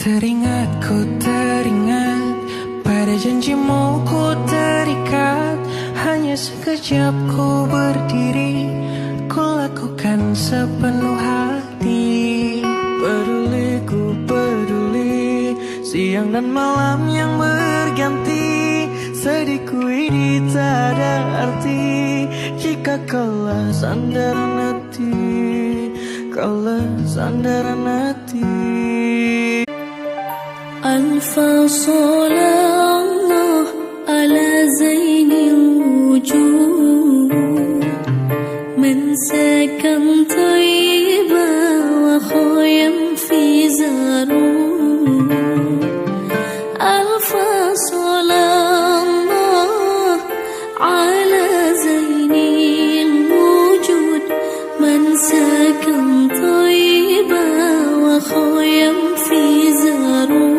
Ku teringat pada janjimu ku terikat. Hanya sekejap ku berdiri, ku lakukan sepenuh hati. Peduli ku peduli, siang dan malam yang berganti. Sedihku ini tak ada arti jika kaulah sandaran hati, kaulah sandaran hati. Alfa salallah ala zainil wujud man sakan tayyiba wa khayam fi zarur. Alfa salallah ala zainil wujud man sakan tayyiba wa khayam fi zarur.